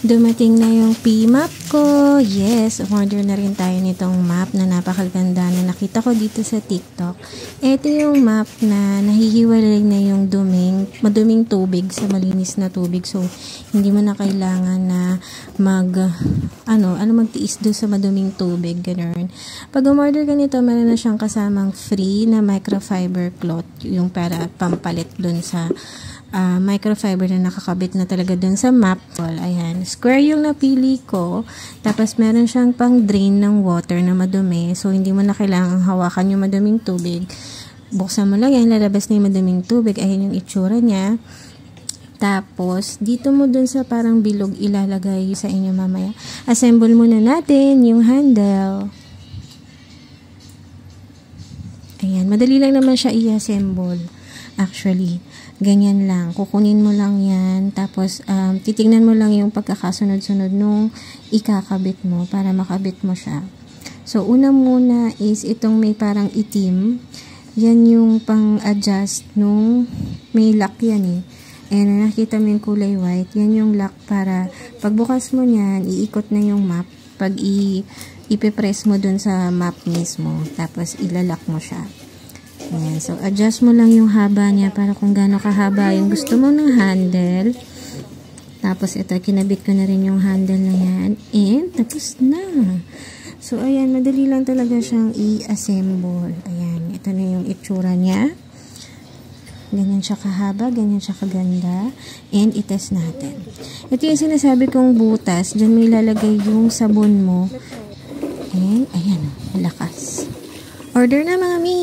Dumating na yung P-map ko. Yes, order na rin tayo nitong map na napakaganda na nakita ko dito sa TikTok. Ito yung map na nahihiwalay na yung maduming tubig sa malinis na tubig. So, hindi mo na kailangan na magtiis doon sa maduming tubig. Ganun. Pag umorder ka nito, meron na siyang kasamang free na microfiber cloth. Yung para pampalit doon sa microfiber na nakakabit na talaga dun sa map. Ayan, square yung napili ko. Tapos meron siyang pang drain ng water na madumi. So hindi mo na kailangang hawakan yung maduming tubig. Buksan mo lang yan, lalabas na yung maduming tubig. Ayan yung itsura niya. Tapos dito mo dun sa parang bilog ilalagay sa inyo mamaya. Assemble muna natin yung handle. Ayan, madali lang naman siya i-assemble. Actually, ganyan lang. Kukunin mo lang yan. Tapos, titignan mo lang yung pagkakasunod-sunod nung ikakabit mo para makabit mo siya. So, una muna is itong may parang itim. Yan yung pang-adjust nung may lock yan eh. And nakita mo yung kulay white. Yan yung lock para pagbukas mo niyan, iikot na yung map. Pag ipipress mo dun sa map mismo. Tapos, ilalock mo siya. Ayan. So, adjust mo lang yung haba niya para kung gaano kahaba yung gusto mo ng handle. Tapos, ito, kinabit ko na rin yung handle na yan. And, tapos na. So, ayan, madali lang talaga siyang i-assemble. Ayan, ito na yung itsura niya. Ganyan siya kahaba, ganyan siya kaganda. And, itest natin. Ito yung sinasabi kong butas. Diyan mo ilalagay yung sabon mo. And, ayan, malakas. Order na, mga mi!